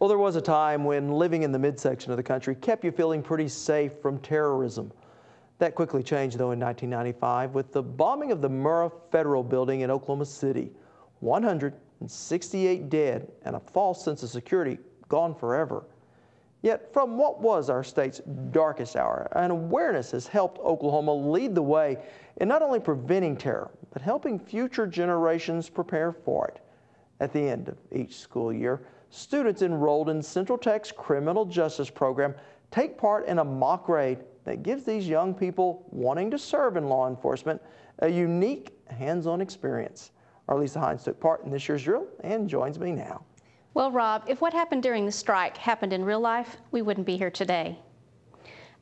Well, there was a time when living in the midsection of the country kept you feeling pretty safe from terrorism. That quickly changed, though, in 1995 with the bombing of the Murrah Federal Building in Oklahoma City. 168 dead and a false sense of security gone forever. Yet, from what was our state's darkest hour, an awareness has helped Oklahoma lead the way in not only preventing terror, but helping future generations prepare for it. At the end of each school year, students enrolled in Central Tech's criminal justice program take part in a mock raid that gives these young people wanting to serve in law enforcement a unique hands-on experience. Alisa Hines took part in this year's drill and joins me now. Well, Rob, if what happened during the strike happened in real life, we wouldn't be here today.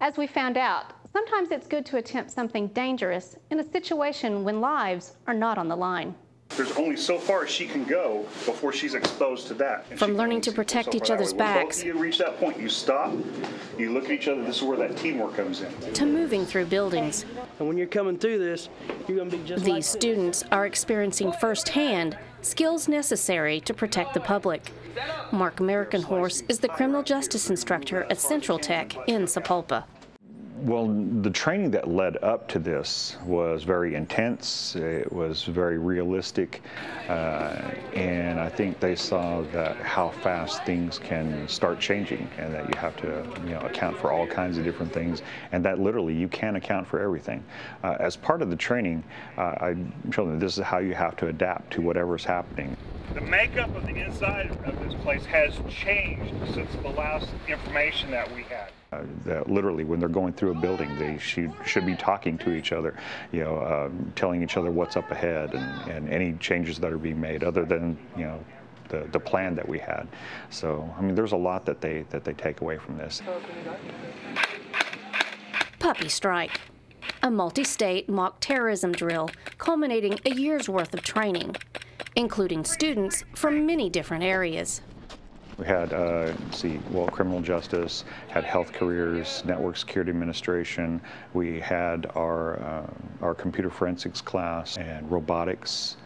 As we found out, sometimes it's good to attempt something dangerous in a situation when lives are not on the line. There's only so far she can go before she's exposed to that. From learning to protect each other's backs, you reach that point, you stop, you look at each other, this is where that teamwork comes in. To moving through buildings. And when you're coming through this, you're going to be just These students are experiencing firsthand skills necessary to protect the public. Mark American Horse is the criminal justice instructor at Central Tech in Sapulpa. Well, the training that led up to this was very intense. It was very realistic, and I think they saw that how fast things can start changing, and that you have to, account for all kinds of different things, and that literally you can account for everything. As part of the training, I showed them this is how you have to adapt to whatever's happening. The makeup of the inside of this place has changed since the last information that we had. That literally, when they're going through a building, they should be talking to each other, telling each other what's up ahead and any changes that are being made, other than the plan that we had. So, I mean, there's a lot that they take away from this. Puppy Strike, a multi-state mock terrorism drill culminating a year's worth of training, including students from many different areas. We had, criminal justice, had health careers, network security administration. We had our computer forensics class and robotics.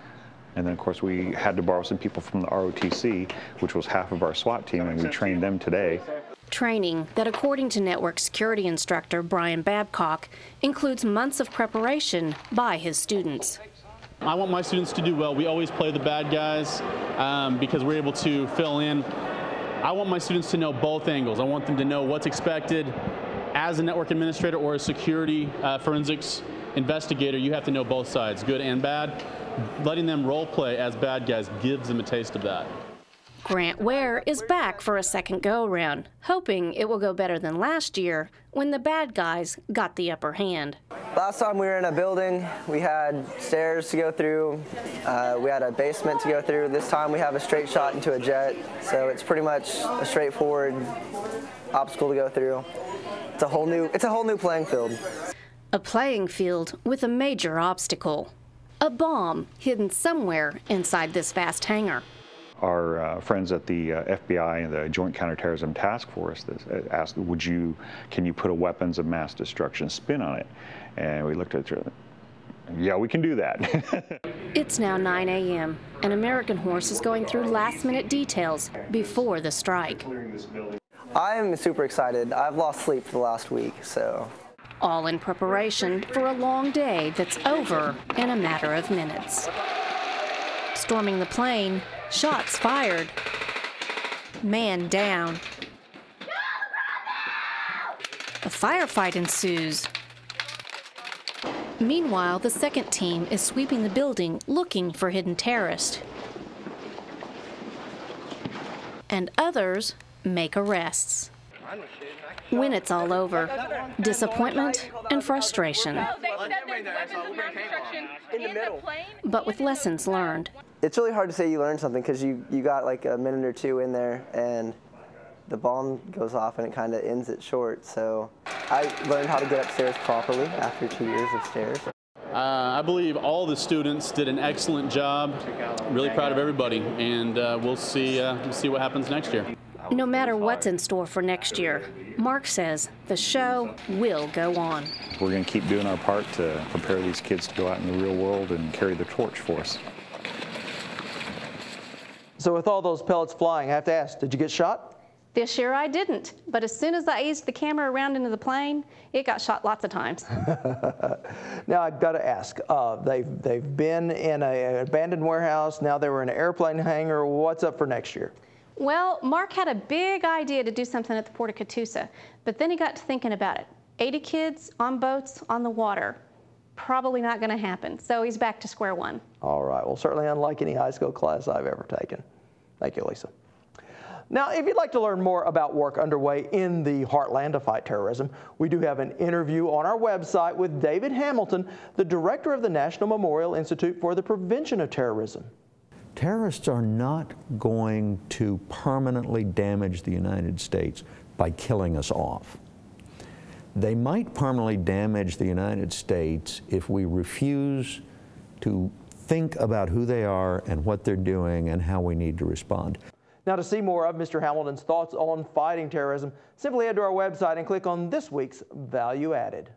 And then, of course, we had to borrow some people from the ROTC, which was half of our SWAT team, and we trained them today. Training that, according to network security instructor Brian Babcock, includes months of preparation by his students. I want my students to do well. We always play the bad guys because we're able to fill in. I want my students to know both angles. I want them to know what's expected. As a network administrator or a security forensics investigator, you have to know both sides, good and bad. Letting them role play as bad guys gives them a taste of that. Grant Ware is back for a second go-around, hoping it will go better than last year when the bad guys got the upper hand. Last time we were in a building, we had stairs to go through, we had a basement to go through. This time we have a straight shot into a jet, so it's pretty much a straightforward obstacle to go through. It's a whole new playing field. A playing field with a major obstacle. A bomb hidden somewhere inside this vast hangar. Our friends at the FBI and the Joint Counterterrorism Task Force asked, can you put a weapons of mass destruction spin on it? And we looked at it, yeah, we can do that. It's now 9 a.m. and American Horse is going through last-minute details before the strike. I'm super excited. I've lost sleep for the last week, so. All in preparation for a long day that's over in a matter of minutes. Storming the plane, shots fired, man down. A firefight ensues. Meanwhile, the second team is sweeping the building looking for hidden terrorists. And others make arrests. When it's all over, disappointment and frustration. But with lessons learned. It's really hard to say you learned something because you got like a minute or two in there and the bomb goes off and it kind of ends it short. So I learned how to get upstairs properly after 2 years of stairs. I believe all the students did an excellent job. Really proud of everybody, and we'll see what happens next year. No matter what's in store for next year, Mark says the show will go on. We're going to keep doing our part to prepare these kids to go out in the real world and carry the torch for us. So with all those pellets flying, I have to ask, did you get shot? This year I didn't, but as soon as I eased the camera around into the plane, it got shot lots of times. Now I've got to ask, they've been in an abandoned warehouse, now they were in an airplane hangar. What's up for next year? Well, Mark had a big idea to do something at the Port of Catoosa, but then he got to thinking about it. 80 kids on boats on the water. Probably not going to happen. So he's back to square one. All right. Well, certainly unlike any high school class I've ever taken. Thank you, Lisa. Now, if you'd like to learn more about work underway in the heartland to fight terrorism, we do have an interview on our website with David Hamilton, the director of the National Memorial Institute for the Prevention of Terrorism. Terrorists are not going to permanently damage the United States by killing us off. They might permanently damage the United States if we refuse to think about who they are and what they're doing and how we need to respond. Now, to see more of Mr. Hamilton's thoughts on fighting terrorism, simply head to our website and click on this week's Value Added.